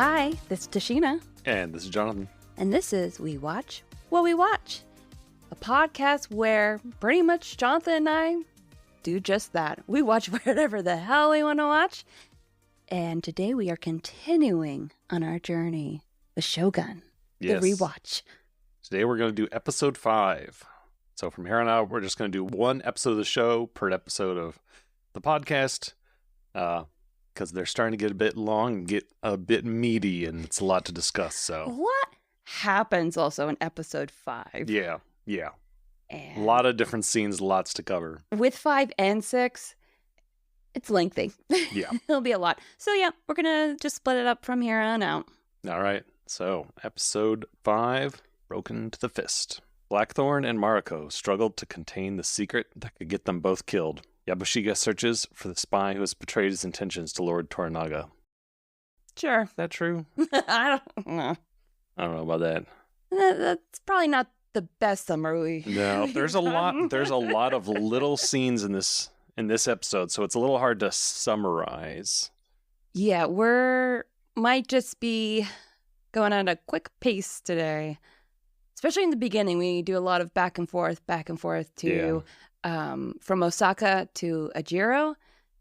Hi, this is Tasheena. And this is Jonathan. And this is We Watch What We Watch, a podcast where pretty much Jonathan and I do just that. We watch whatever the hell we want to watch. And today we are continuing on our journey with Shōgun, the rewatch. Today we're going to do episode 5. So from here on out, we're just going to do one episode of the show per episode of the podcast. Because they're starting to get a bit long and get a bit meaty, and it's a lot to discuss. So what happens also in episode 5? Yeah. And A lot of different scenes, lots to cover. with 5 and 6, it's lengthy. Yeah. It'll be a lot. So yeah, we're going to just split it up from here on out. All right. So episode 5, Broken to the Fist. Blackthorn and Mariko struggled to contain the secret that could get them both killed. Yabushiga searches for the spy who has betrayed his intentions to Lord Toranaga. Sure. Is that true? I don't know. I don't know about that. That's probably not the best summary. No, there's a lot of little scenes in this episode, so it's a little hard to summarize. Yeah, might just be going at a quick pace today. Especially in the beginning, we do a lot of back and forth to from Osaka to Ajiro.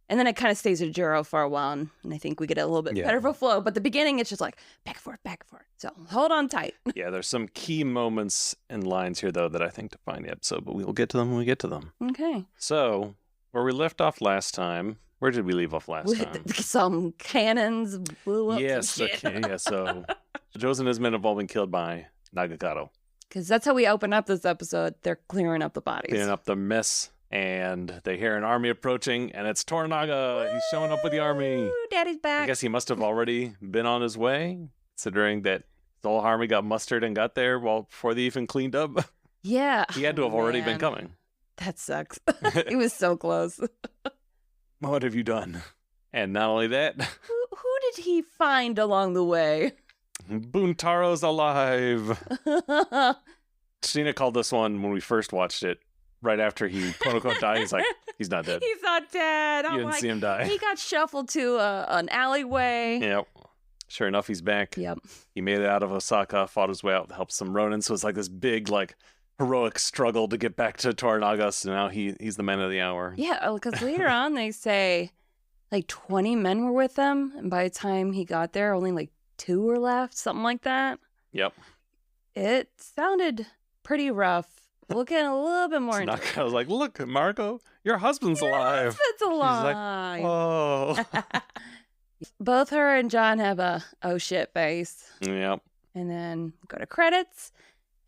And then it kind of stays Ajiro for a while, and I think we get a little bit better of a flow. But the beginning, it's just like back and forth. So hold on tight. Yeah, there's some key moments and lines here, though, that I think define the episode, but we will get to them when we get to them. Okay. So, where we left off last time, where did we leave off last time? Some cannons blew up. Yes, so Josen and his men have all been killed by Nagakado. Because that's how we open up this episode. They're clearing up the bodies. Clearing up the mess, and they hear an army approaching, and it's Toranaga. Woo! He's showing up with the army. Daddy's back. I guess he must have already been on his way, considering that the whole army got mustered and got there before they even cleaned up. Yeah. He had to have already been coming. That sucks. He was so close. What have you done? And not only that... Who did he find along the way? Buntaro's alive. Tasheena called this one when we first watched it. Right after he quote-unquote died, he's like, he's not dead. He's not dead. You didn't see him die. He got shuffled to an alleyway. Yep. Sure enough, he's back. Yep. He made it out of Osaka, fought his way out, helped some Ronin. So it's like this big, heroic struggle to get back to Toranaga. So now he's the man of the hour. Yeah, because later on they say 20 men were with him. And by the time he got there, only 2 were left, something like that. Yep. It sounded pretty rough. We'll get a little bit more into it. I was like, look, Mariko, your husband's alive. That's alive. She's like, oh. Both her and John have a oh shit face. Yep. And then go to credits.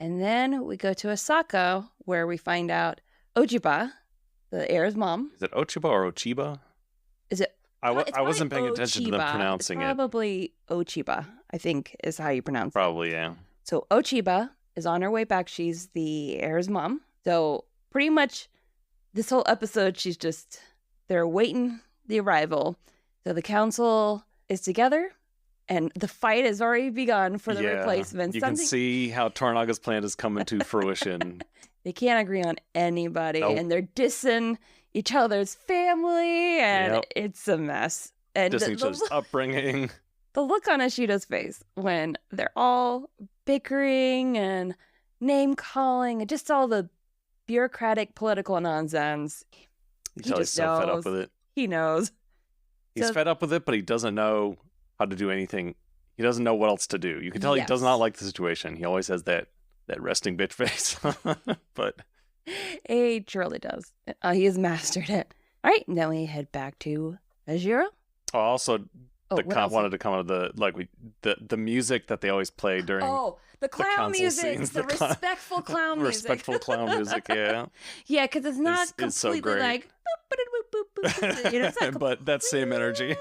And then we go to Osaka, where we find out Ojiba, the heir's mom. Is it Ochiba or Ochiba? Is it? I wasn't paying attention to them pronouncing it's probably Ochiba, I think is how you pronounce it. Probably, yeah. So Ochiba is on her way back. She's the heir's mom. So pretty much this whole episode, they're awaiting the arrival. So the council is together, and the fight has already begun for the replacement. You can see how Toranaga's plan is coming to fruition. They can't agree on anybody, Nope. and they're dissing each other's family, and it's a mess. And Dissing each other's upbringing. The look on Ashida's face when they're all bickering and name-calling and just all the bureaucratic political nonsense. He's so fed up with it. He knows. He's fed up with it, but he doesn't know how to do anything. He doesn't know what else to do. You can tell he does not like the situation. He always has that resting bitch face. But he truly does. He has mastered it. All right, then we head back to Ajiro. Oh, also, wanted to come out of the music that they always play during the clown music, scenes, the respectful clown music. Respectful clown music, yeah. Yeah, because it's not completely so great. It's not but that same energy.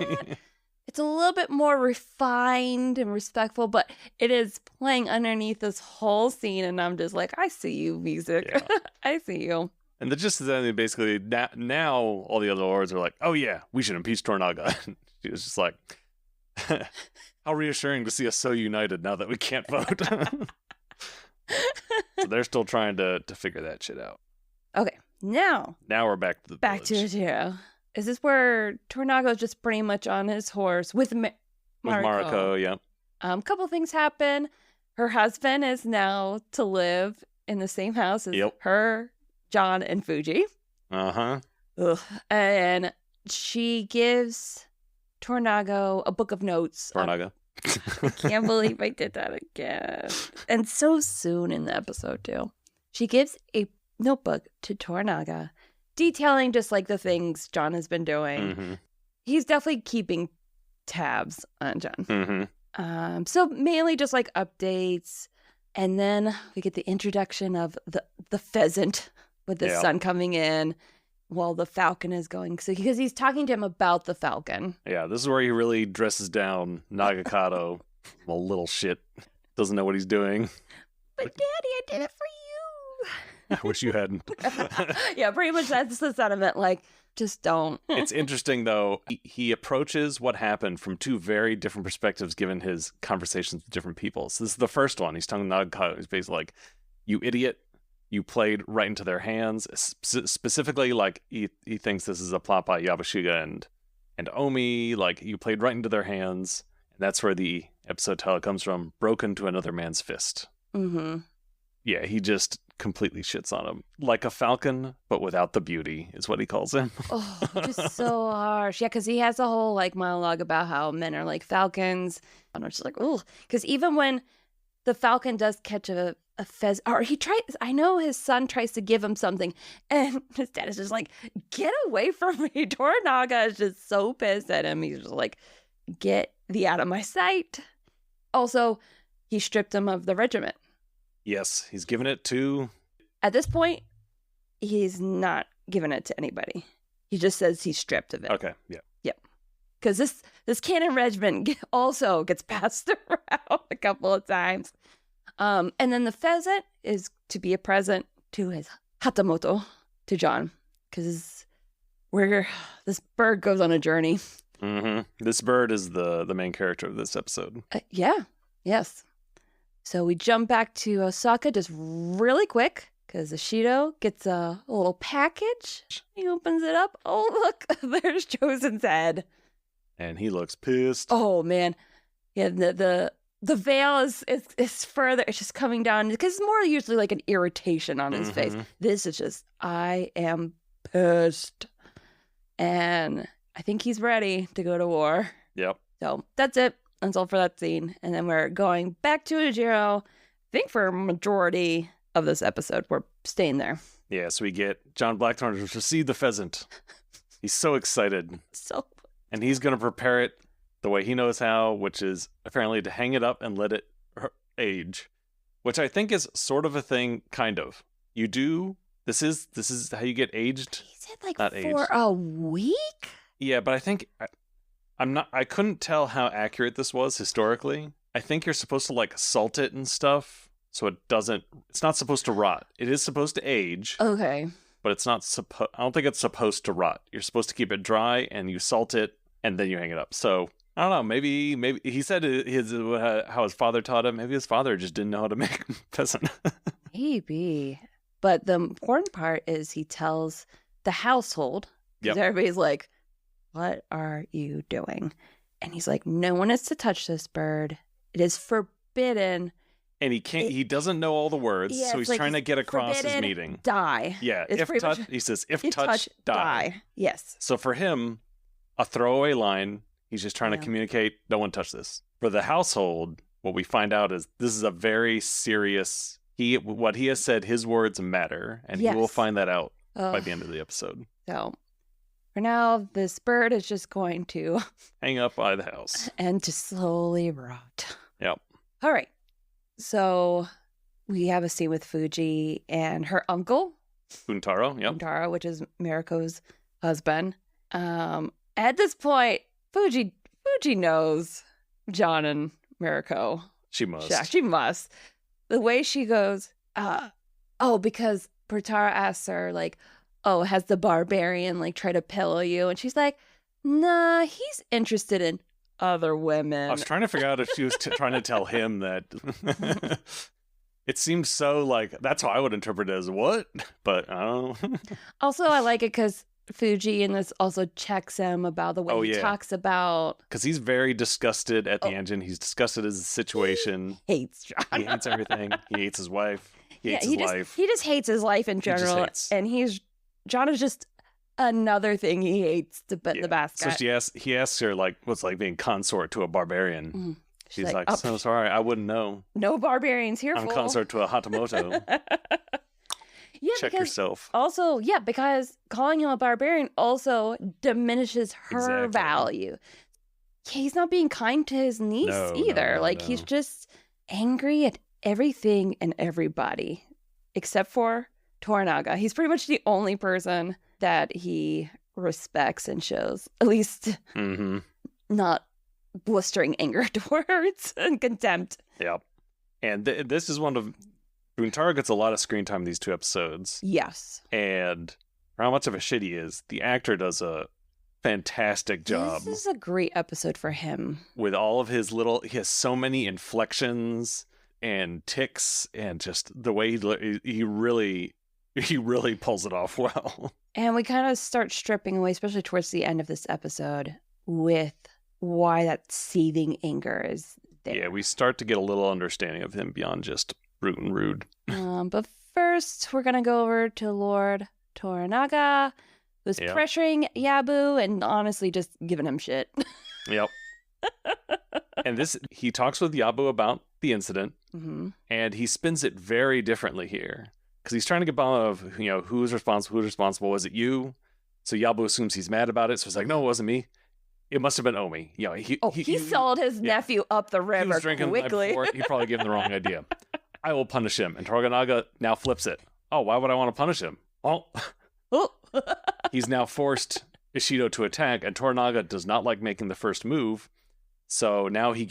It's a little bit more refined and respectful, but it is playing underneath this whole scene, and I'm just like, I see you, music. Yeah. I see you. And the gist is that basically now all the other lords are like, oh yeah, we should impeach Toranaga. She was just like, how reassuring to see us so united now that we can't vote. So they're still trying to figure that shit out. Okay, now we're back to the village. Ajiro. Is this where Toranaga is just pretty much on his horse with Mariko? With Mariko, yeah. Couple things happen. Her husband is now to live in the same house as her, John, and Fuji. Uh-huh. Ugh. And she gives Toranaga a book of notes. Toranaga. I can't believe I did that again. And so soon in the episode, too. She gives a notebook to Toranaga detailing just like the things John has been doing. Mm-hmm. He's definitely keeping tabs on John. Mm-hmm. So mainly just like updates. And then we get the introduction of the pheasant with the sun coming in while the falcon is going. So because he's talking to him about the falcon. Yeah, this is where he really dresses down Nagakato. A little shit. Doesn't know what he's doing. But Daddy, I did it for you. I wish you hadn't. Yeah, pretty much that's the sentiment. Like, just don't. It's interesting, though. He approaches what happened from two very different perspectives given his conversations with different people. So this is the first one. He's telling Nagakato. He's basically like, you idiot. You played right into their hands. Specifically, like, he thinks this is a plot by Yabashiga and Omi. Like, you played right into their hands. And that's where the episode title comes from. Broken to another man's fist. Mm-hmm. Yeah, he just completely shits on him. Like a falcon, but without the beauty, is what he calls him. Oh, just so harsh. Yeah, because he has a whole, like, monologue about how men are like falcons. And I'm just like, oh. Because even when the falcon does catch a pheasant, or he tries, I know his son tries to give him something, and his dad is just like, get away from me. Toranaga is just so pissed at him. He's just like, get thee out of my sight. Also, he stripped him of the regiment. Yes, he's given it to... At this point, he's not giving it to anybody. He just says he's stripped of it. Okay, yeah. Yep. Because this canon regiment also gets passed around a couple of times. And then the pheasant is to be a present to his Hatamoto, to John. Because this bird goes on a journey. Mm-hmm. This bird is the main character of this episode. Yeah. Yes. So we jump back to Osaka just really quick because Ishido gets a little package. He opens it up. Oh, look, there's Chosen's head. And he looks pissed. Oh, man. Yeah, the veil is further. It's just coming down because it's more usually like an irritation on his face. This is just, I am pissed. And I think he's ready to go to war. Yep. So that's it. That's all for that scene. And then we're going back to Ujiro. I think for a majority of this episode, we're staying there. Yeah, so we get John Blackthorne to receive the pheasant. He's so excited. And he's going to prepare it the way he knows how, which is apparently to hang it up and let it age. Which I think is sort of a thing, kind of. You do... This is how you get aged. He said like for a week? Yeah, but I think... I couldn't tell how accurate this was historically. I think you're supposed to like salt it and stuff so it's not supposed to rot. It is supposed to age. Okay. But it's not I don't think it's supposed to rot. You're supposed to keep it dry and you salt it and then you hang it up. So, I don't know, maybe he said how his father taught him. Maybe his father just didn't know how to make pheasant. Maybe. But the important part is he tells the household, because everybody's like, what are you doing? And he's like, no one is to touch this bird. It is forbidden. And he doesn't know all the words, so he's trying to get across his meaning. Die. Yeah, he says, if touch, die. Yes. So for him, a throwaway line, he's just trying to communicate, no one touch this. For the household, what we find out is this is a very serious, what he has said, his words matter, and he will find that out by the end of the episode. So... For now, this bird is just going to... hang up by the house. And to slowly rot. Yep. All right. So we have a scene with Fuji and her uncle. Buntaro, yep. Buntaro, which is Mariko's husband. At this point, Fuji knows John and Mariko. She must. Yeah, she must. The way she goes, because Buntaro asks her, like, oh, has the barbarian, like, tried to pillow you? And she's like, nah, he's interested in other women. I was trying to figure out if she was trying to tell him that. It seems so, like, that's how I would interpret it as what? But I don't know. Also, I like it because Fuji, and this also checks him about the way he talks about... Because he's very disgusted at the engine. He's disgusted at the situation. He hates John. He hates everything. He hates his wife. He hates his life. He just hates his life in general. And John is just another thing he hates to put in the basket. So he asks her, like, what's like being consort to a barbarian. Mm-hmm. She's like, so sorry, I wouldn't know. No barbarians here, I'm consort to a Hatamoto. Check yourself. Also, because calling him a barbarian also diminishes her value. He's not being kind to his niece either. He's just angry at everything and everybody except for Toranaga. He's pretty much the only person that he respects and shows, at least not blistering anger towards and contempt. Yep. And this is one of... Buntaro gets a lot of screen time in these 2 episodes. Yes. And for how much of a shit he is, the actor does a fantastic job. This is a great episode for him. With all of his he has so many inflections and ticks, and just the way he really pulls it off well. And we kind of start stripping away, especially towards the end of this episode, with why that seething anger is there. Yeah, we start to get a little understanding of him beyond just brute and rude. But first, we're going to go over to Lord Toranaga, who's pressuring Yabu and honestly just giving him shit. Yep. And he talks with Yabu about the incident, and he spins it very differently here. Because he's trying to get bottom of, who's responsible? Was it you? So Yabu assumes he's mad about it, so he's like, no, it wasn't me. It must have been Omi. He sold his nephew up the river he was drinking quickly. He probably gave him the wrong idea. I will punish him. And Toranaga now flips it. Oh, why would I want to punish him? Oh. He's now forced Ishido to attack, and Toranaga does not like making the first move. So now he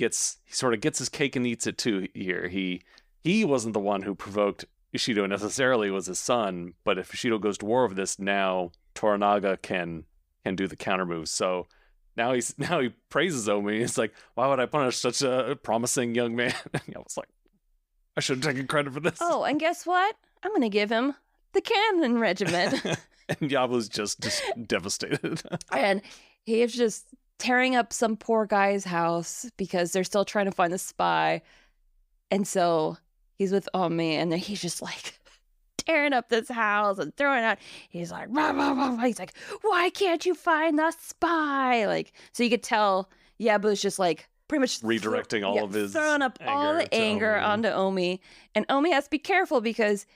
sort of gets his cake and eats it too here. He wasn't the one who provoked Ishido necessarily, it was his son, but if Ishido goes to war with this, now Toranaga can do the counter moves. So now he praises Omi. He's like, why would I punish such a promising young man? I was like, I should have taken credit for this. Oh, and guess what? I'm going to give him the cannon regiment. And Yabu's just devastated. And he is just tearing up some poor guy's house because they're still trying to find the spy. And so he's with Omi, and then he's just like tearing up this house and throwing out. He's like, rah, rah, rah. He's like, why can't you find the spy? So you could tell Yabu's just like, pretty much redirecting all of his throwing up all the anger onto Omi. And Omi has to be careful because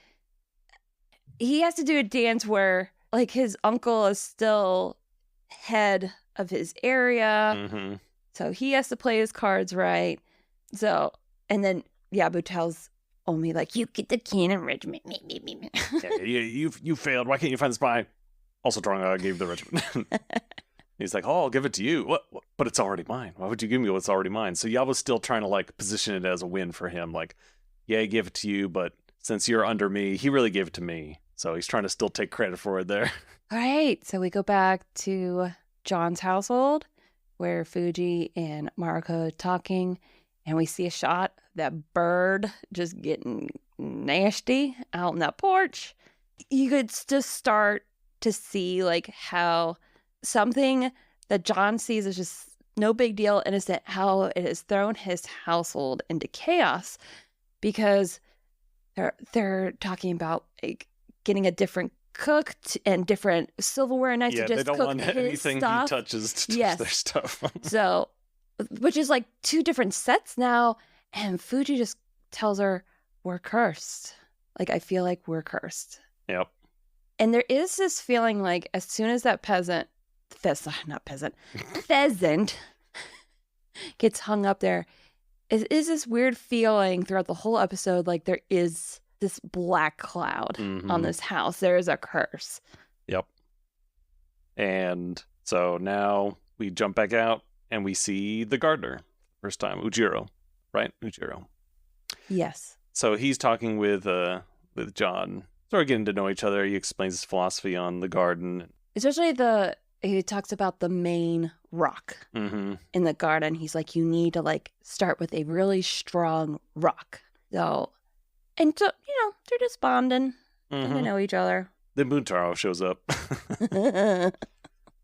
he has to do a dance where his uncle is still head of his area. So he has to play his cards right. So, and then Yabu tells Omi, you get the cannon regiment. You failed. Why can't you find the spy? Also, Toranaga gave the regiment. He's like, I'll give it to you. What? But it's already mine. Why would you give me what's already mine? So Yabu's still trying to position it as a win for him. I gave it to you, but since you're under me, he really gave it to me. So he's trying to still take credit for it there. All right. So we go back to John's household where Fuji and Mariko are talking, and we see a shot of that bird just getting nasty out on that porch. You could just start to see how something that John sees as just no big deal, innocent, how it has thrown his household into chaos because they're talking about getting a different cook and different silverware nights to just they don't cook want anything stuff. He touches to touch their stuff. So, which is 2 different sets now, and Fuji just tells her, we're cursed. I feel like we're cursed. Yep. And there is this feeling as soon as that pheasant gets hung up there, it is this weird feeling throughout the whole episode there is this black cloud on this house. There is a curse. Yep. And so now we jump back out and we see the gardener. First time, Ujiro. Right? Ujiro. Yes. So he's talking with John, sort of getting to know each other. He explains his philosophy on the garden. Especially he talks about the main rock in the garden. He's like, you need to start with a really strong rock. So, they're just bonding, getting to know each other. Then Buntaro shows up.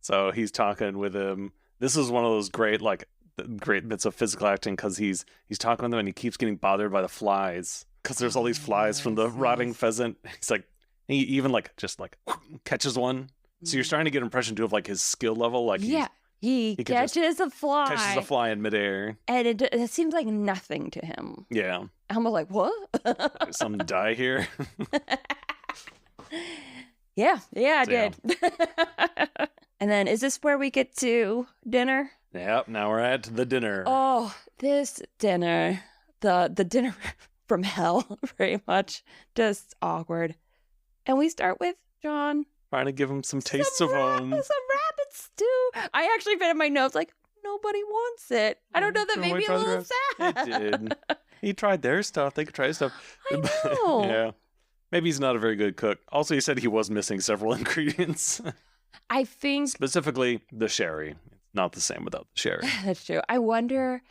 So he's talking with him. This is one of those great bits of physical acting because he's talking with him and he keeps getting bothered by the flies because there's all these flies from the rotting pheasant. He's like, he even just catches one. So you're starting to get an impression too of like his skill level. Like he catches a fly. Catches a fly in midair. And it seems like nothing to him. Yeah. I'm like, what? Did something die here? Yeah, I did. And then is this where we get to dinner? Yep, now we're at the dinner. Oh, this dinner. The dinner from hell, very much. Just awkward. And we start with John. Trying to give him some tastes of home. Some rabbit stew. I actually put in my notes like, nobody wants it. I don't know, that made me a little sad. It did. He tried their stuff. They could try his stuff. I know. Yeah. Maybe he's not a very good cook. Also, he said he was missing several ingredients. I think... Specifically, the sherry. It's not the same without the sherry. That's true. I wonder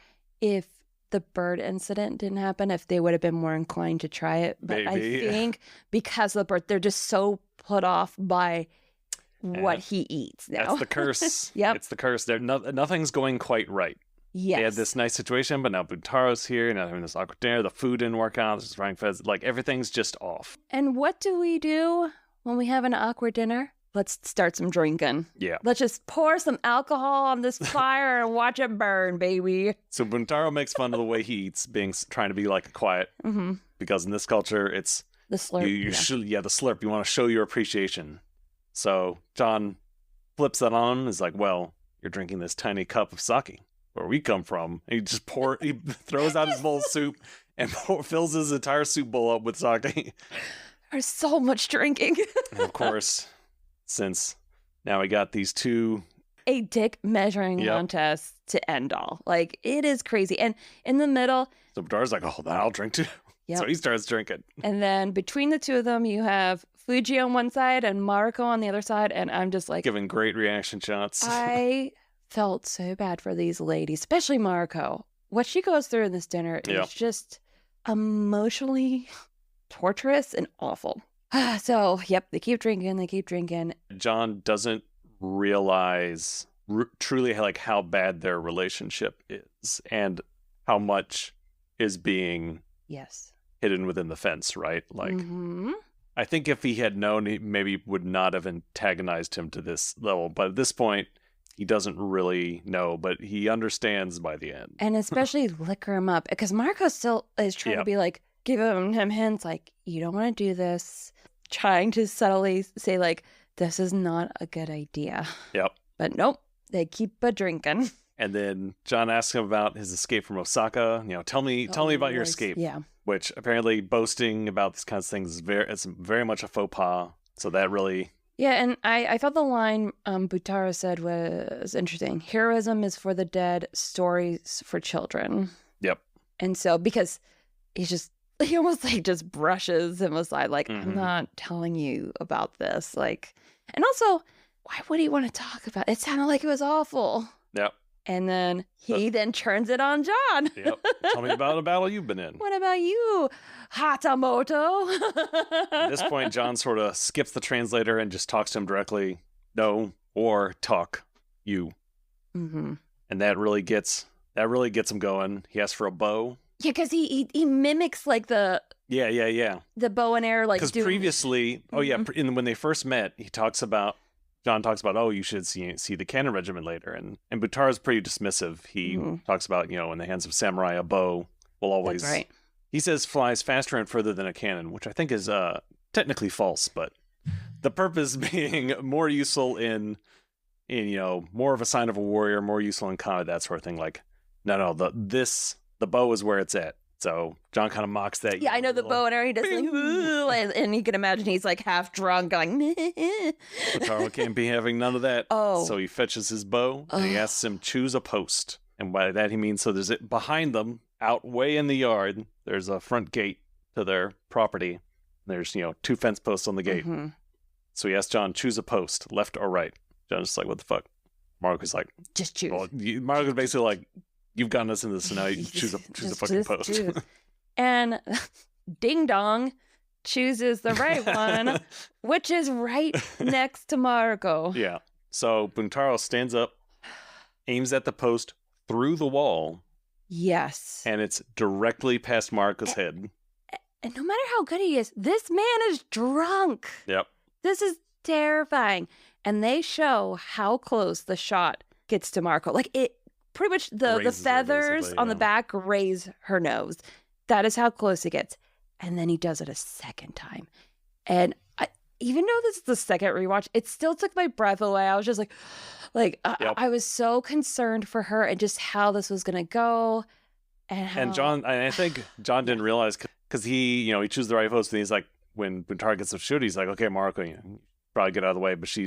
if the bird incident didn't happen, if they would have been more inclined to try it. But maybe. I think because of the bird, they're just so put off by what he eats now. That's the curse. Yep. It's the curse. Nothing's going quite right. Yes. They had this nice situation, but now Buntaro's here, now having this awkward dinner, the food didn't work out, this is frying fez, like everything's just off. And what do we do when we have an awkward dinner? Let's start some drinking. Yeah. Let's just pour some alcohol on this fire and watch it burn, baby. So Buntaro makes fun of the way he eats, trying to be like a quiet, because in this culture, it's the slurp. The slurp. You want to show your appreciation. So John flips that on and is like, well, you're drinking this tiny cup of sake. Where we come from, and he throws out his bowl of soup and fills his entire soup bowl up with sake. There's so much drinking. And of course, since now we got these two... A dick measuring contest to end all. Like, it is crazy. And in the middle... So Buntaro's like, oh, then I'll drink too. Yep. So he starts drinking. And then between the two of them, you have Fuji on one side and Mariko on the other side, and I'm just like... Giving great reaction shots. I felt so bad for these ladies, especially Mariko. What she goes through in this dinner is just emotionally torturous and awful. So, they keep drinking. John doesn't realize truly like how bad their relationship is and how much is being hidden within the fence, right? Like, I think if he had known, he maybe would not have antagonized him to this level. But at this point, he doesn't really know, but he understands by the end. And especially liquor him up. Because Marco still is trying to be like, give him hints like, you don't want to do this. Trying to subtly say like, this is not a good idea. Yep. But nope, they keep a drinking. And then John asks him about his escape from Osaka. Tell me about your escape. Yeah. Which apparently boasting about these kinds of things is very much a faux pas. So that really... Yeah, and I thought the line Buntaro said was interesting. Heroism is for the dead, stories for children. Yep. And so, because he almost like just brushes him aside, like, I'm not telling you about this. Like, and also, why would he want to talk about it? It sounded like it was awful. Yep. And then he then turns it on John. Yep. Tell me about a battle you've been in. What about you, Hatamoto? At this point, John sort of skips the translator and just talks to him directly. No, or talk, you. Mm-hmm. And that really gets him going. He asks for a bow. Yeah, because he mimics like the... Yeah. The bow and arrow, like... Because previously... Oh, yeah. When they first met, John talks about, oh, you should see the cannon regiment later. And Buntaro's pretty dismissive. He talks about, in the hands of samurai, a bow will always... That's right. He says flies faster and further than a cannon, which I think is technically false, but the purpose being more useful in more of a sign of a warrior, more useful in combat, that sort of thing. Like, no, the bow is where it's at. So John kind of mocks that. Yeah, I know the bow and arrow. He does like, and you can imagine he's like half drunk, going. Buntaro can't be having none of that. Oh, so he fetches his bow and he asks him choose a post, and by that he means so there's it behind them, out way in the yard. There's a front gate to their property. There's 2 fence posts on the gate. Mm-hmm. So he asks John choose a post, left or right. John's just like, what the fuck? Marco's like, just choose. Well, Marco's basically like, you've gotten us into this, so now you choose a fucking post. And ding dong, chooses the right one, which is right next to Mariko. Yeah. So Buntaro stands up, aims at the post through the wall. Yes. And it's directly past Mariko's head. And no matter how good he is, this man is drunk. Yep. This is terrifying. And they show how close the shot gets to Mariko. Like, it pretty much, the feathers on the back raise her nose. That is how close it gets. And then he does it a second time. And even though this is the second rewatch, it still took my breath away. I was just like, I was so concerned for her and just how this was going to go. And John, I think John didn't realize, because he chooses the right post, and he's like, when Buntaro gets the shoot, he's like, okay, Mariko, probably get out of the way. But she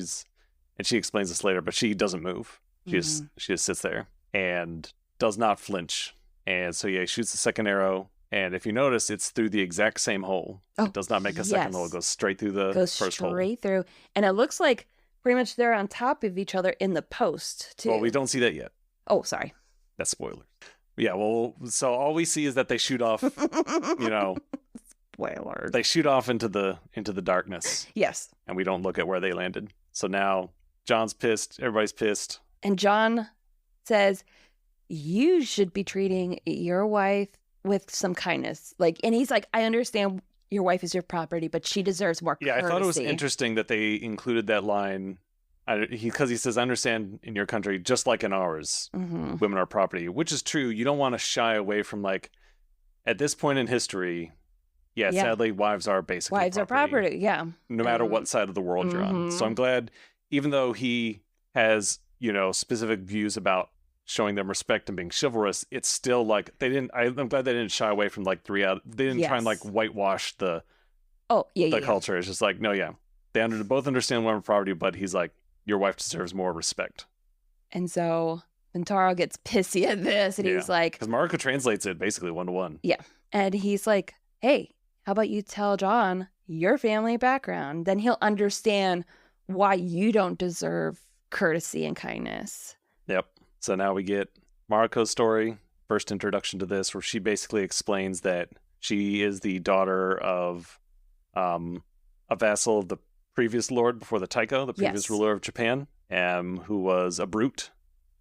explains this later, but she doesn't move. She just sits there and does not flinch. And so, he shoots the second arrow. And if you notice, it's through the exact same hole. It does not make a second hole. It goes straight through the first hole. Through. And it looks like pretty much they're on top of each other in the post, too. Well, we don't see that yet. Oh, sorry. That's spoilers. Yeah, well, so all we see is that they shoot off, Spoilers. They shoot off into the darkness. Yes. And we don't look at where they landed. So now John's pissed. Everybody's pissed. And John says, you should be treating your wife with some kindness. And he's like, I understand your wife is your property, but she deserves more courtesy. Yeah, I thought it was interesting that they included that line, because he says, I understand in your country, just like in ours, women are property, which is true. You don't want to shy away from, at this point in history, sadly, wives are basically Wives are property, yeah. No matter what side of the world you're on. So I'm glad, even though he has, specific views about showing them respect and being chivalrous, it's still I'm glad they didn't shy away from they didn't try and whitewash the culture. It's just they both understand women property, but he's like, your wife deserves more respect. And so Buntaro gets pissy at this, and he's like, because Mariko translates it basically 1-to-1. Yeah. And he's like, hey, how about you tell John your family background? Then he'll understand why you don't deserve courtesy and kindness. Yep. So now we get Mariko's story, first introduction to this, where she basically explains that she is the daughter of a vassal of the previous lord before the Taiko, the previous ruler of Japan, who was a brute,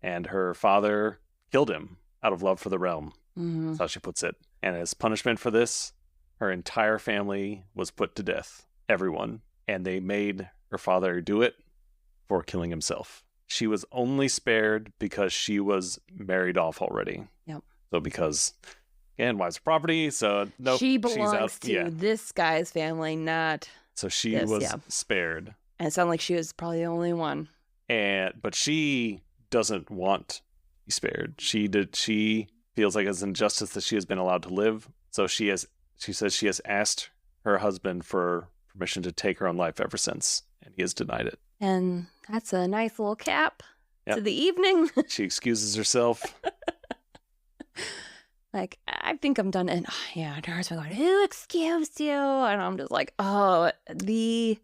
and her father killed him out of love for the realm. That's how she puts it. And as punishment for this, her entire family was put to death. Everyone. And they made her father do it for killing himself. She was only spared because she was married off already. Yep. So because, again, wives are property, so no, she belongs to this guy's family, not. So she was spared. And it sounded like she was probably the only one. But she doesn't want to be spared. She feels like it's injustice that she has been allowed to live. So she says she has asked her husband for permission to take her own life ever since, and he has denied it. And that's a nice little cap to the evening. She excuses herself. I think I'm done. And her husband going, who excused you? And I'm just like, it's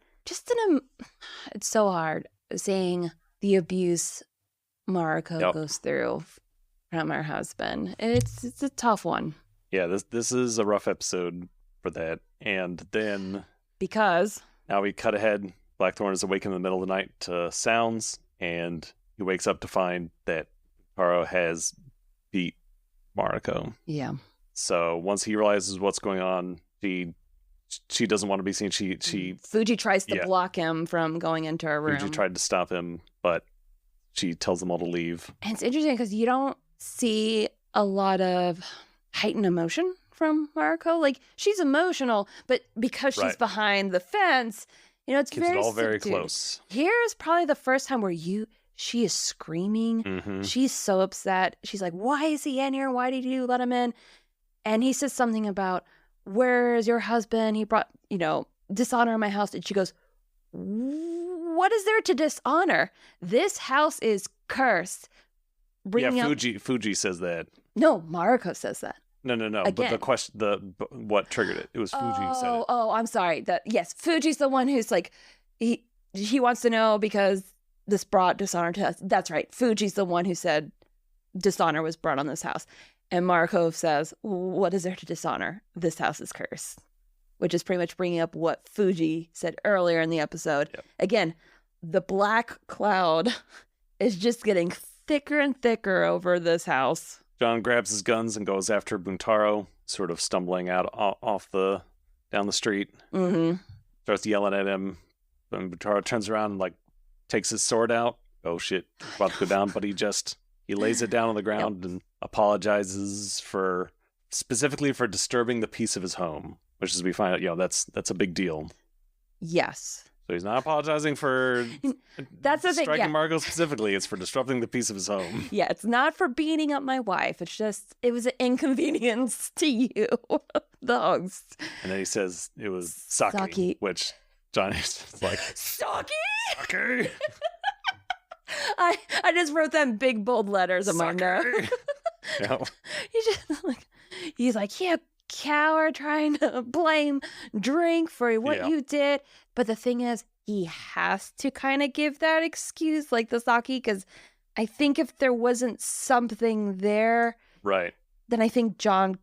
so hard seeing the abuse Mariko goes through from her husband. It's a tough one. Yeah, this is a rough episode for that. And then because now we cut ahead. Blackthorn is awake in the middle of the night to sounds, and he wakes up to find that Buntaro has beat Mariko. Yeah. So once he realizes what's going on, she doesn't want to be seen. Fuji tries to block him from going into her room. Fuji tried to stop him, but she tells them all to leave. And it's interesting because you don't see a lot of heightened emotion from Mariko. She's emotional, but because she's behind the fence, it's keeps it all very close. Here's probably the first time where she is screaming. Mm-hmm. She's so upset. She's like, why is he in here? Why did you let him in? And he says something about, where's your husband? He brought, dishonor in my house. And she goes, what is there to dishonor? This house is cursed. Fuji says that. No, Mariko says that. No. Again. But the question, what triggered it? It was Fuji who said it. Oh, I'm sorry. Yes, Fuji's the one who's like, he wants to know because this brought dishonor to us. That's right. Fuji's the one who said dishonor was brought on this house. And Mariko says, what is there to dishonor? This house is cursed. which is pretty much bringing up what Fuji said earlier in the episode. Yep. Again, the black cloud is just getting thicker and thicker over this house. John grabs his guns and goes after Buntaro, sort of stumbling out down the street. Mm-hmm. Starts yelling at him. And Buntaro turns around and, like, takes his sword out. Oh, shit. It's about to go down. But he lays it down on the ground and apologizes specifically for disturbing the peace of his home, which is, we find out, that's a big deal. Yes. So he's not apologizing for that's the thing, striking Marco specifically. It's for disrupting the peace of his home. Yeah, it's not for beating up my wife. It's just, it was an inconvenience to you, the host. And then he says it was sake. Which Johnny's like, Sake? Sake? I just wrote that in big bold letters in my note. No. He's like, yeah, coward, trying to blame drink for what you did. But the thing is, he has to kind of give that excuse, like the sake, because I think if there wasn't something there, right, then I think John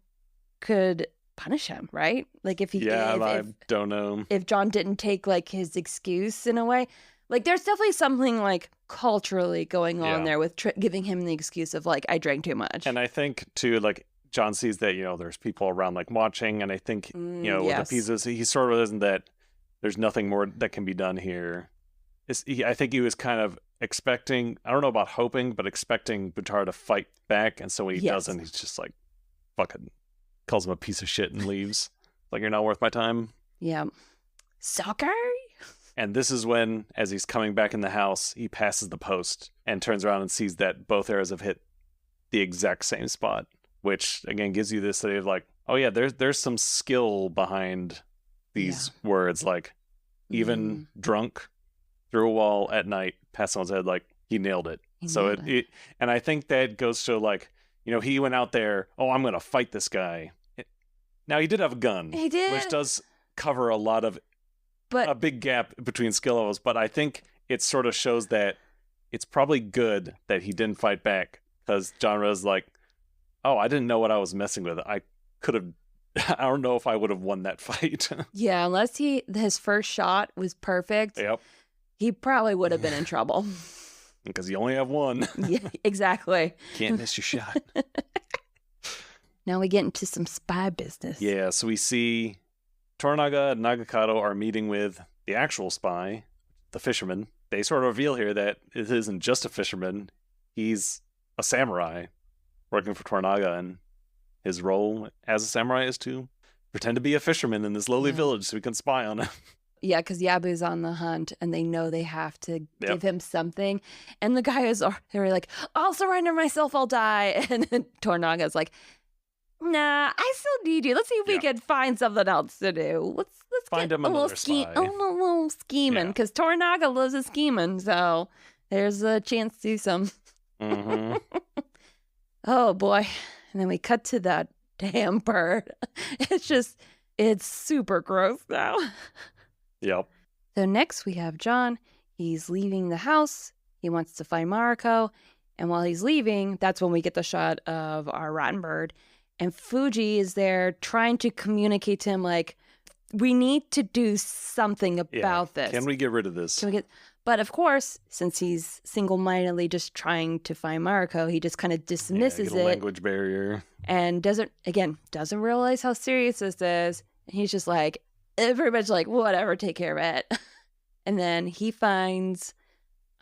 could punish him, right? Like if he, I don't know if John didn't take like his excuse in a way. Like there's definitely something like culturally going on there with giving him the excuse of like I drank too much. And I think too, like John sees that there's people around like watching, and I think with the pieces, he sort of isn't that. There's nothing more that can be done here. I think he was kind of expecting, I don't know about hoping, but expecting Buntaro to fight back. And so when he doesn't, he's just like, fucking calls him a piece of shit and leaves. Like, you're not worth my time. Yeah. Soccer? And this is when, as he's coming back in the house, he passes the post and turns around and sees that both arrows have hit the exact same spot, which, again, gives you this idea of like, oh yeah, there's some skill behind these words, like even drunk through a wall at night, past someone's head, like he nailed it. And I think that goes to like, he went out there, I'm going to fight this guy. Now he did have a gun, he did, which does cover a big gap between skill levels. But I think it sort of shows that it's probably good that he didn't fight back, because John was like, I didn't know what I was messing with. I don't know if I would have won that fight. Yeah, unless his first shot was perfect. Yep. He probably would have been in trouble. Because you only have one. Yeah, exactly. Can't miss your shot. Now we get into some spy business. Yeah, so we see Toranaga and Nagakado are meeting with the actual spy, the fisherman. They sort of reveal here that it isn't just a fisherman. He's a samurai working for Toranaga, and his role as a samurai is to pretend to be a fisherman in this lowly village so he can spy on him. Yeah, because Yabu's on the hunt, and they know they have to give him something. And the guy is they're like, I'll surrender myself, I'll die. And then Tornaga's like, nah, I still need you. Let's see if we can find something else to do. Let's find get him another spy. A little scheming, because Toranaga loves his scheming, so there's a chance to do some. Mm-hmm. Oh, boy. And then we cut to that damn bird. It's super gross now. Yep. So next we have John. He's leaving the house. He wants to find Mariko. And while he's leaving, that's when we get the shot of our rotten bird. And Fuji is there trying to communicate to him, like, we need to do something about this. Can we get rid of this? But of course, since he's single-mindedly just trying to find Mariko, he just kind of dismisses it. Language barrier. And doesn't realize how serious this is. And he's just like, very much like, whatever, take care of it. And then he finds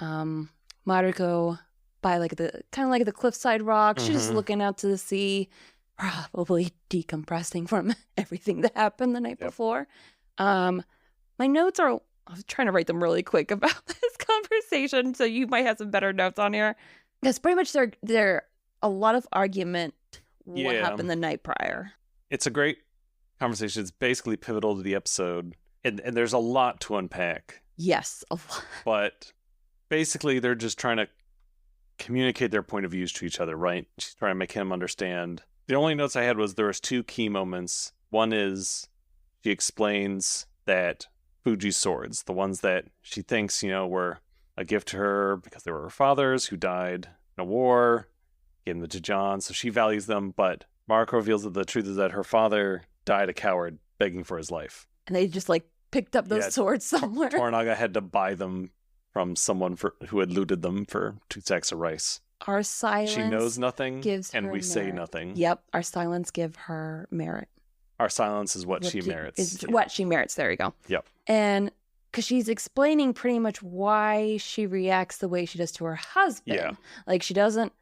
Mariko by like the cliffside rock. She's just looking out to the sea, probably decompressing from everything that happened the night before. My notes are, I was trying to write them really quick about this conversation, so you might have some better notes on here. Because pretty much they're a lot of argument what happened the night prior. It's a great conversation. It's basically pivotal to the episode, and there's a lot to unpack. Yes, a lot. But basically, they're just trying to communicate their point of views to each other, right? She's trying to make him understand. The only notes I had was there was two key moments. One is she explains that Fuji's swords, the ones that she thinks, were a gift to her because they were her father's who died in a war, gave them to John, so she values them. But Mariko reveals that the truth is that her father died a coward begging for his life. And they just like picked up those swords somewhere. Toranaga had to buy them from someone who had looted them for 2 sacks of rice. Our silence She knows nothing, gives and her we merit. say nothing. Yep, our silence give her merit. Our silence is what she merits. Is what she merits. There you go. Yep. And because she's explaining pretty much why she reacts the way she does to her husband. Yeah. Like, she doesn't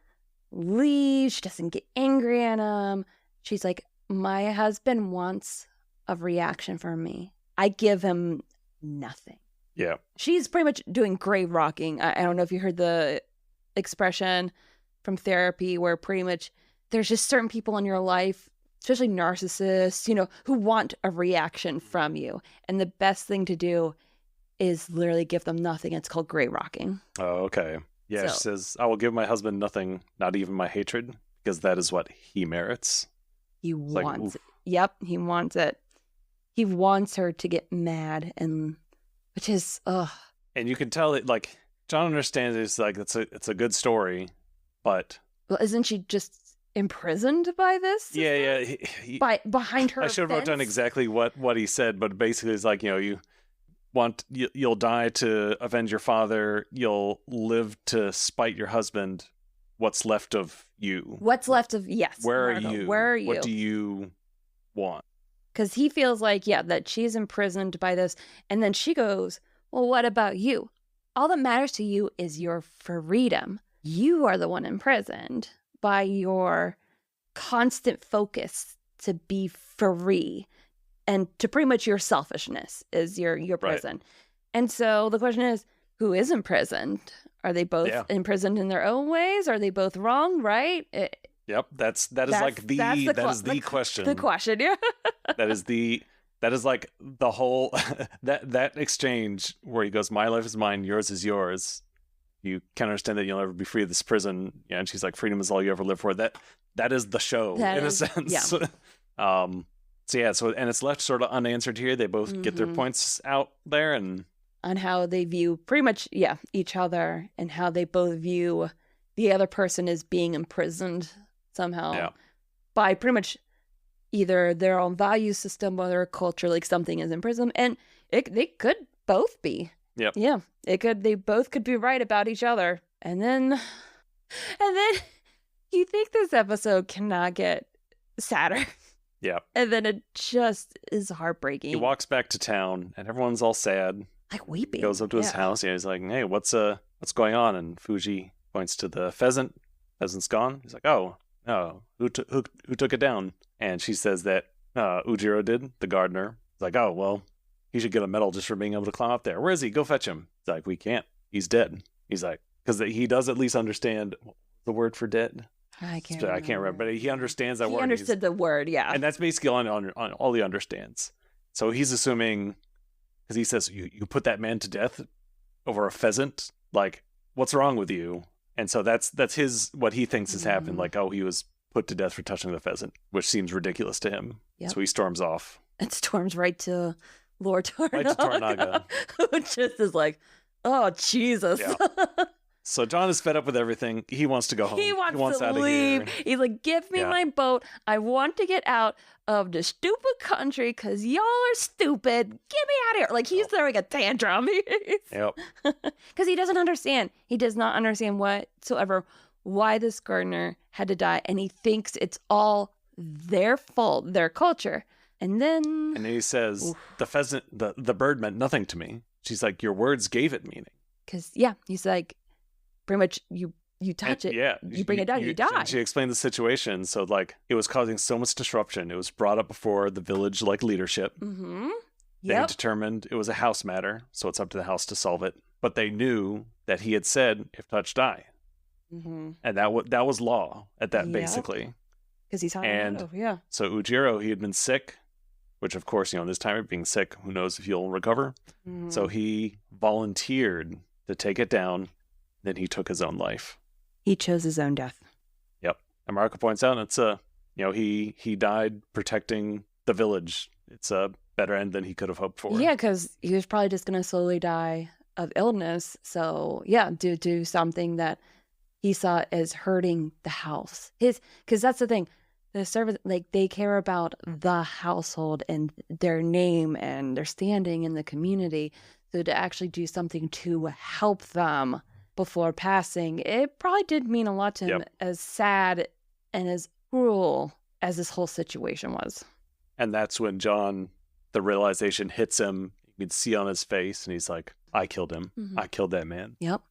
leave. She doesn't get angry at him. She's like, my husband wants a reaction from me. I give him nothing. Yeah. She's pretty much doing grave rocking. I don't know if you heard the expression from therapy where pretty much there's just certain people in your life, especially narcissists, you know, who want a reaction from you. And the best thing to do is literally give them nothing. It's called grave rocking. Oh, okay. Yeah, So- she says, I will give my husband nothing, not even my hatred, because that is what he merits. He like, wants oof. it. Yep, he wants it. He wants her to get mad, and which is, ugh. And you can tell it, like, John understands it's like, it's a good story, but... Well, isn't she just imprisoned by this? Yeah. Behind her I should have wrote down fence? exactly what he said, but basically it's like, you know, you'll die to avenge your father, you'll live to spite your husband. What's left of you? What's left of, yes. Where are Margot, you? Where are you? What do you want? Because he feels like, that she's imprisoned by this. And then she goes, well, what about you? All that matters to you is your freedom. You are the one imprisoned by your constant focus to be free. And to pretty much your selfishness is your prison. Right. And so the question is, who is imprisoned? Are they both imprisoned in their own ways? Are they both wrong? Right? Yep. That is the question. The question, yeah. that is like the whole that exchange where he goes, my life is mine, yours is yours. You can't understand that you'll never be free of this prison. Yeah, and she's like, freedom is all you ever live for. That is the show a sense. Yeah. So and it's left sort of unanswered here. They both get their points out there and on how they view pretty much each other and how they both view the other person as being imprisoned somehow by pretty much either their own value system or their culture, like something is imprisoned, and they could both be. Yep. Yeah, they both could be right about each other, and then you think this episode cannot get sadder. Yeah. And then it just is heartbreaking. He walks back to town and everyone's all sad. Like weeping. He goes up to his house. Yeah, he's like, hey, what's going on? And Fuji points to the pheasant. Pheasant's gone. He's like, oh, who took it down? And she says that Ujiro did, the gardener. He's like, oh, well, he should get a medal just for being able to climb up there. Where is he? Go fetch him. He's like, we can't. He's dead. He's like, because he does at least understand the word for dead. I can't remember, but he understands that word. He understood the word, yeah. And that's basically on all he understands. So he's assuming, because he says, you put that man to death over a pheasant? Like, what's wrong with you? And so that's what he thinks has happened. Like, oh, he was put to death for touching the pheasant, which seems ridiculous to him. Yep. So he storms off. And storms right to Lord Toranaga. Right to Toranaga. Who just is like, oh, Jesus. Yeah. So John is fed up with everything. He wants to go home. He wants to out leave. Of here. He's like, give me my boat. I want to get out of the stupid country because y'all are stupid. Get me out of here. Like, he's throwing a tantrum. Yep. Because he doesn't understand. He does not understand whatsoever why this gardener had to die. And he thinks it's all their fault, their culture. And then he says, the pheasant, the bird meant nothing to me. She's like, your words gave it meaning. Because, he's like, pretty much you touch it, you bring it down, you die. She explained the situation. So, like, it was causing so much disruption. It was brought up before the village, like, leadership. Mm-hmm. They determined it was a house matter, so it's up to the house to solve it. But they knew that he had said, if touched, die. Mm-hmm. And that was law at that, basically. Because he's So Ujiro, he had been sick, which, of course, this time of being sick, who knows if he'll recover. Mm-hmm. So he volunteered to take it down. Then he took his own life. He chose his own death. Yep. And Marco points out it's he died protecting the village. It's a better end than he could have hoped for. Yeah, because he was probably just going to slowly die of illness. So, due to something that he saw as hurting the house. Because that's the thing. the servants, like, they care about the household and their name and their standing in the community. So to actually do something to help them before passing, it probably did mean a lot to him, as sad and as cruel as this whole situation was. And that's when John, the realization hits him. You can see on his face, and he's like, I killed him. I killed that man. Yep.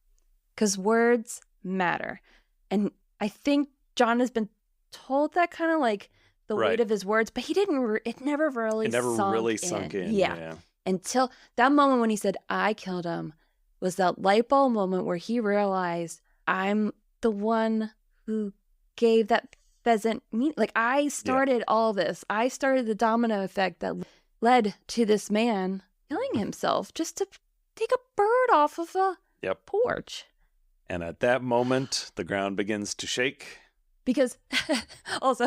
Because words matter. And I think John has been told that, kind of like the weight of his words, but he didn't, it never really sunk in. Yeah. Until that moment when he said, I killed him, was that light bulb moment where he realized, I'm the one who gave that pheasant meat. Like, I started all this. I started the domino effect that led to this man killing himself just to take a bird off of a porch. And at that moment, the ground begins to shake. Because also,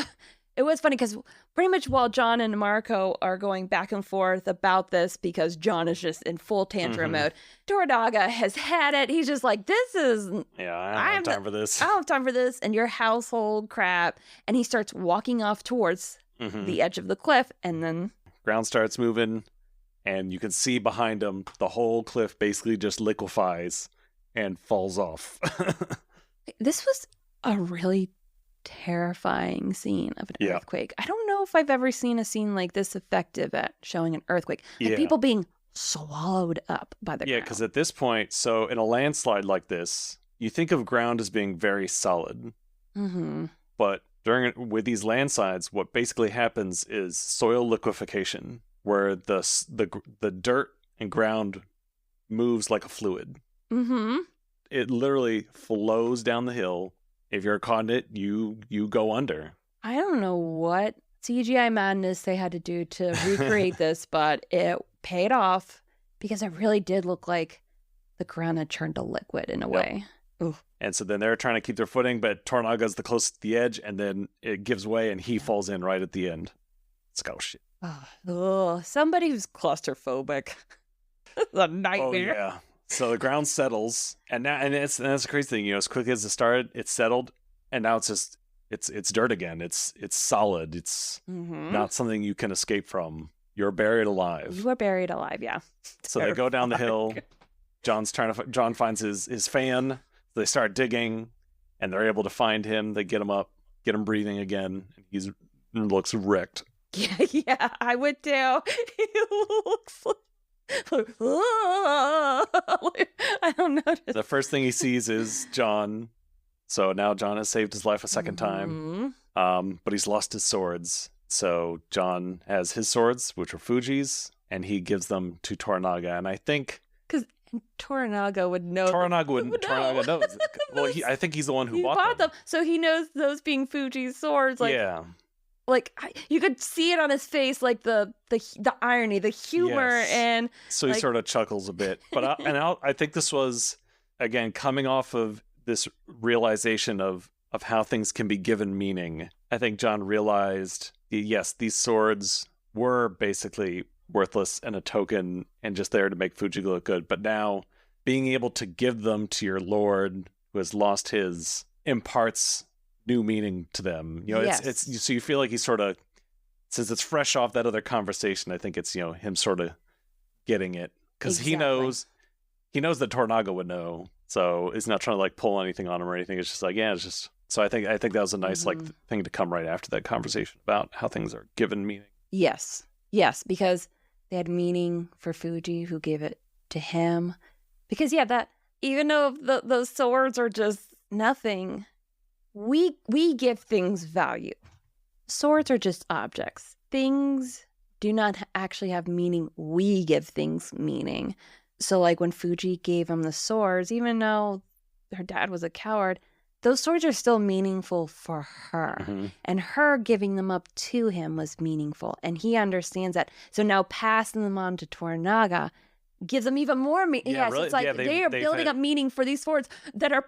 it was funny because pretty much while John and Marco are going back and forth about this, because John is just in full tantrum mode, Toranaga has had it. He's just like, this is... Yeah, I don't have time for this. I don't have time for this and your household crap. And he starts walking off towards the edge of the cliff, and then... Ground starts moving, and you can see behind him, the whole cliff basically just liquefies and falls off. This was a really terrifying scene of an earthquake. I don't know if I've ever seen a scene like this effective at showing an earthquake. Like people being swallowed up by the ground. Yeah, because at this point, so in a landslide like this, you think of ground as being very solid. But with these landslides, what basically happens is soil liquefaction, where the dirt and ground moves like a fluid. It literally flows down the hill. If you're caught in it, you go under. I don't know what CGI madness they had to do to recreate this, but it paid off, because it really did look like the ground had turned to liquid in a way. Oof. And so then they're trying to keep their footing, but Toranaga's the closest to the edge, and then it gives way, and he falls in right at the end. It's like, oh, shit. Somebody who's claustrophobic. It's a nightmare. Oh, yeah. So the ground settles, and that's the crazy thing. As quickly as it started, it settled, and now it's just it's dirt again. It's solid. It's not something you can escape from. You're buried alive. You are buried alive, yeah. So they go down the hill. John finds his fan. They start digging, and they're able to find him. They get him up, get him breathing again. He looks wrecked. Yeah, I would too. He looks like... I don't know. The first thing he sees is John. So now John has saved his life a second time. But he's lost his swords. So John has his swords, which are Fuji's, and he gives them to Toranaga. And I think... Because Toranaga would know. Toranaga knows. Well, I think he's the one who bought them. So he knows those being Fuji's swords. Like, yeah. Like, you could see it on his face, like the irony, the humor, and so he sort of chuckles a bit. But I think this was, again, coming off of this realization of how things can be given meaning. I think John realized, yes, these swords were basically worthless and a token and just there to make Fuji look good. But now, being able to give them to your lord who has lost his imparts new meaning to them. It's so you feel like he's sort of, since it's fresh off that other conversation, I think it's him sort of getting it, because he knows that Toranaga would know, so he's not trying to like pull anything on him or anything. It's just like, it's just, so I think that was a nice like thing to come right after that conversation about how things are given meaning. Yes, because they had meaning for Fuji, who gave it to him, because that, even though those swords are just nothing, we give things value. Swords are just objects. Things do not actually have meaning. We give things meaning. So like when Fuji gave him the swords, even though her dad was a coward, those swords are still meaningful for her. And her giving them up to him was meaningful. And he understands that. So now passing them on to Toranaga gives them even more meaning. Yeah, really? It's like they are building up meaning for these swords that are...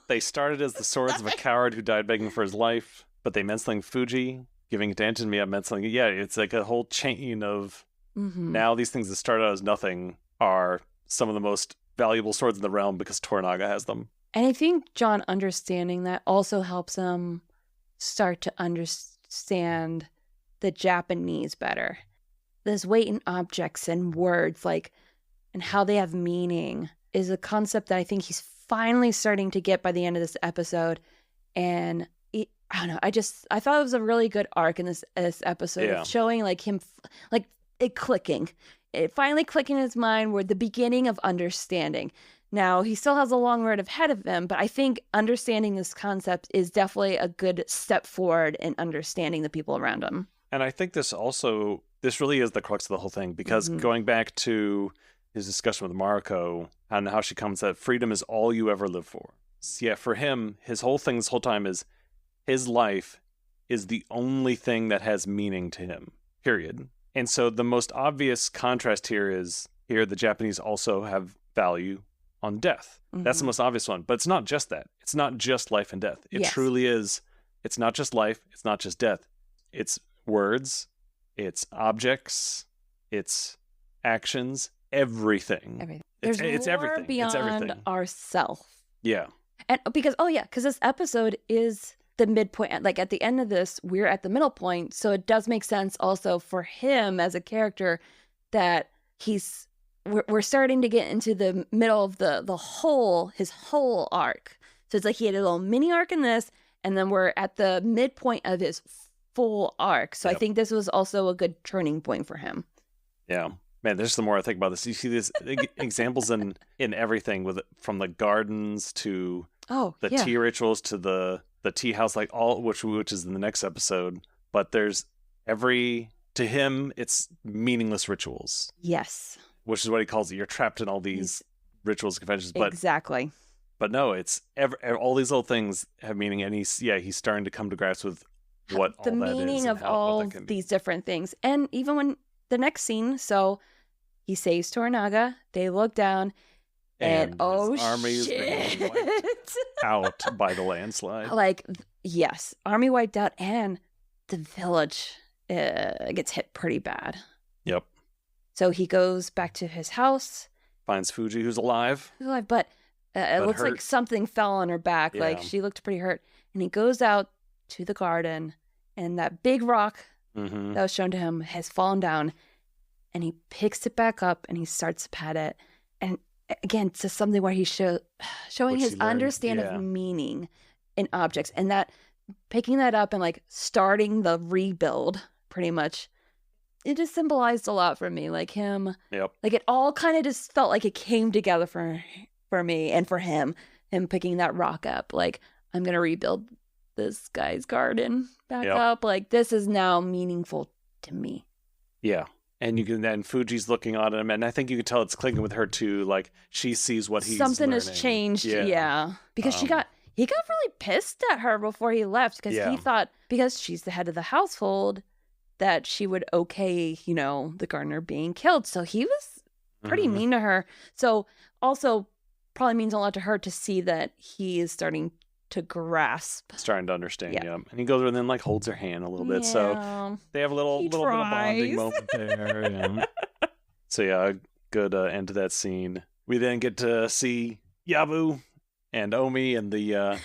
They started as the swords of a coward who died begging for his life, but they meant something. Fuji giving it to Antonia meant something. Yeah, it's like a whole chain of... Now these things that started out as nothing are some of the most valuable swords in the realm because Toranaga has them. And I think John understanding that also helps him start to understand the Japanese better. This weight in objects and words, like, and how they have meaning is a concept that I think he's finally starting to get by the end of this episode. And I don't know, I thought it was a really good arc in this episode of showing like him, like it clicking. It finally clicking in his mind were the beginning of understanding. Now, he still has a long road ahead of him, but I think understanding this concept is definitely a good step forward in understanding the people around him. And I think this really is the crux of the whole thing, because going back to his discussion with Mariko and how she comes that freedom is all you ever live for. So yeah, for him, his whole thing this whole time is his life is the only thing that has meaning to him, period. And so the most obvious contrast here is the Japanese also have value on death. That's the most obvious one. But it's not just that. It's not just life and death. It truly is. It's not just life. It's not just death. It's words. It's objects. It's actions. Everything. There's it's more everything. beyond it's everything. Ourself. Yeah. And because this episode is the midpoint. Like at the end of this, we're at the middle point. So it does make sense also for him as a character that we're starting to get into the middle of his whole arc. So it's like he had a little mini arc in this, and then we're at the midpoint of his full arc. So I think this was also a good turning point for him. Yeah. Man, there's the more I think about this. You see these examples in everything, from the gardens to the tea rituals to the tea house, like all which is in the next episode. But there's to him, it's meaningless rituals. Yes. Which is what he calls it. You're trapped in all these rituals, conventions. But exactly. But no, it's all these little things have meaning, and he's starting to come to grips with what the all that is. The meaning of all these different things. And even when the next scene, so he saves Toranaga, they look down, and his army is being wiped out by the landslide. Like, yes, army wiped out, and the village gets hit pretty bad. Yep. So he goes back to his house. Finds Fuji, who's alive. But it looks hurt. Like something fell on her back. Yeah. Like she looked pretty hurt. And he goes out to the garden, and that big rock that was shown to him has fallen down. And he picks it back up, and he starts to pat it. And again, it's just something where he's showing his understanding of meaning in objects. And that picking that up and like starting the rebuild, pretty much. It just symbolized a lot for me, like him. Yep. Like it all kind of just felt like it came together for me and for him picking that rock up. Like, I'm gonna rebuild this guy's garden back up. Like, this is now meaningful to me. Yeah. And you can then Fuji's looking at him, and I think you can tell it's clicking with her too. Like she sees what he's something learning. Has changed. Yeah. Because he got really pissed at her before he left, because he thought because she's the head of the household that she would okay, the gardener being killed. So he was pretty mean to her. So also probably means a lot to her to see that he is starting to grasp. Starting to understand, yeah. And he goes over and then like holds her hand a little bit. So they have a little bit of bonding moment there. Yeah. So yeah, good end to that scene. We then get to see Yabu and Omi and the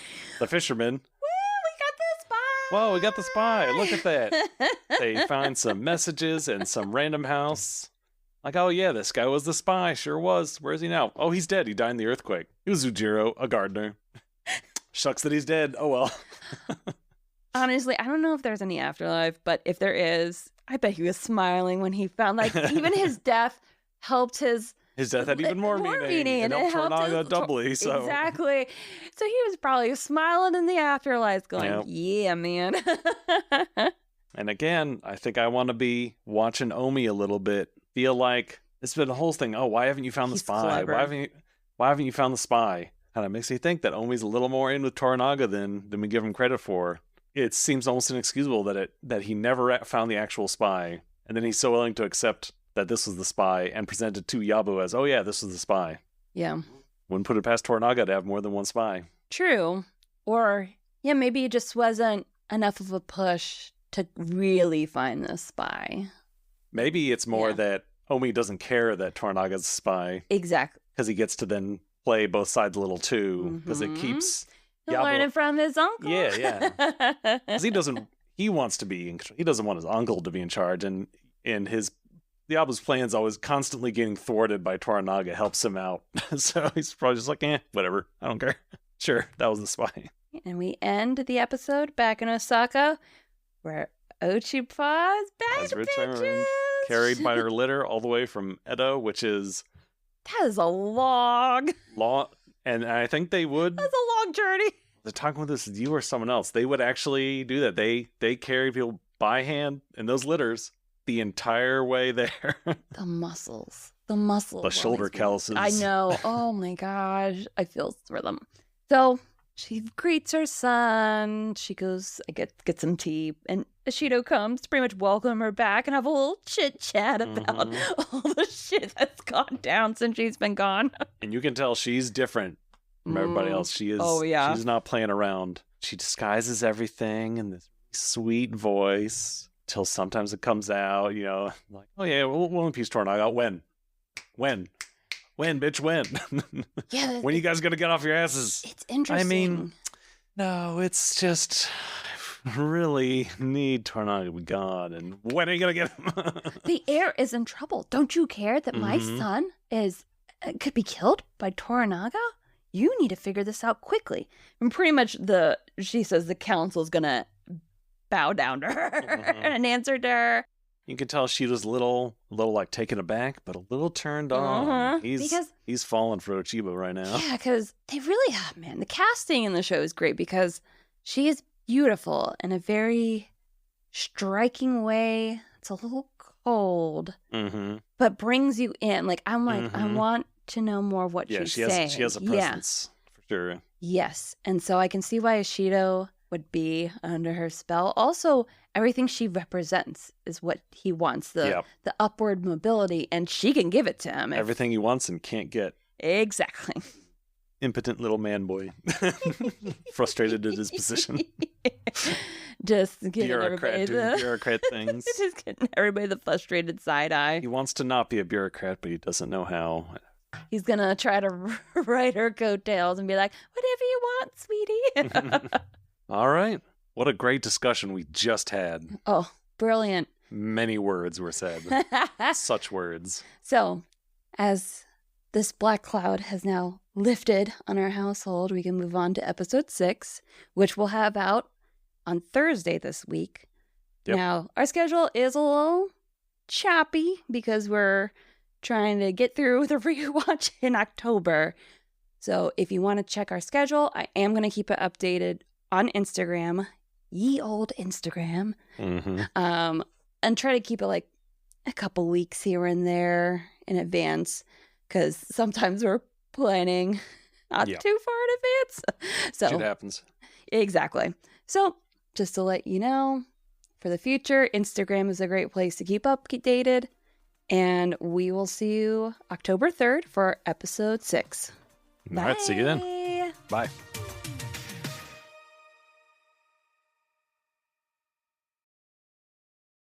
fisherman. Whoa, we got the spy. Look at that. They find some messages in some random house. Like, oh yeah, this guy was the spy. Sure was. Where is he now? Oh, he's dead. He died in the earthquake. He was Ujiro, a gardener. Shucks that he's dead. Oh well. Honestly, I don't know if there's any afterlife, but if there is, I bet he was smiling when he found, like, even his death helped his death had even more meaning, and it helped Toranaga doubly. So exactly. So he was probably smiling in the afterlife, going, "Yeah, man." And again, I think I want to be watching Omi a little bit. Feel like it's been the whole thing. Oh, why haven't you found the spy? Clever. Why haven't you found the spy? And it makes me think that Omi's a little more in with Toranaga than we give him credit for. It seems almost inexcusable that he never found the actual spy, and then he's so willing to accept that this was the spy and presented to Yabu as, oh yeah, this was the spy. Yeah. Wouldn't put it past Toranaga to have more than one spy. True. Or, yeah, maybe it just wasn't enough of a push to really find the spy. Maybe it's more that Omi doesn't care that Toranaga's a spy. Exactly. Because he gets to then play both sides a little too. Because it keeps Yabu learning from his uncle. Yeah. Because he he wants to be in control. He doesn't want his uncle to be in charge, and Diablo's plan's always constantly getting thwarted by Toranaga helps him out. So he's probably just like, whatever. I don't care. Sure, that was the spy. And we end the episode back in Osaka, where Ochipa's back, bitches! Carried by her litter all the way from Edo, which is... That is a long... And I think they would... That's a long journey. They're talking with this, you or someone else. They would actually do that. They carry people by hand in those litters the entire way there. The muscles. The shoulder calluses. I know. Oh my gosh. I feel for them. So she greets her son. She goes, I get some tea. And Ishido comes to pretty much welcome her back and have a little chit-chat about all the shit that's gone down since she's been gone. And you can tell she's different from everybody else. She is. Oh, yeah. She's not playing around. She disguises everything in this sweet voice till sometimes it comes out, like, oh yeah, we'll impeach Toranaga. When, bitch, when? Yeah. When are you guys gonna get off your asses? It's interesting. I mean, no, it's just I really need Toranaga to be gone, and when are you gonna get him? The heir is in trouble. Don't you care that my son could be killed by Toranaga? You need to figure this out quickly. And pretty much she says the council's gonna bow down to her and answer to her. You can tell she was a little like taken aback, but a little turned on. He's falling for Ochiba right now. Yeah, because they really, the casting in the show is great because she is beautiful in a very striking way. It's a little cold, but brings you in. Like, I'm like, I want to know more of what she's saying. She has a presence, for sure. Yes, and so I can see why Ishido would be under her spell. Also, everything she represents is what he wants, the upward mobility, and she can give it to him. Everything he wants and can't get. Exactly. Impotent little man boy. Frustrated at his position. Just getting bureaucrat things. Just getting everybody the frustrated side eye. He wants to not be a bureaucrat, but he doesn't know how. He's going to try to ride her coattails and be like, whatever you want, sweetie. All right. What a great discussion we just had. Oh, brilliant. Many words were said. Such words. So, as this black cloud has now lifted on our household, we can move on to episode 6, which we'll have out on Thursday this week. Yep. Now, our schedule is a little choppy because we're trying to get through the rewatch in October. So if you want to check our schedule, I am going to keep it updated on Instagram, ye old Instagram, and try to keep it like a couple weeks here and there in advance, because sometimes we're planning not too far in advance. So shit happens. Exactly. So just to let you know, for the future, Instagram is a great place to keep updated, and we will see you October 3rd for episode 6. All right, see you then. Bye.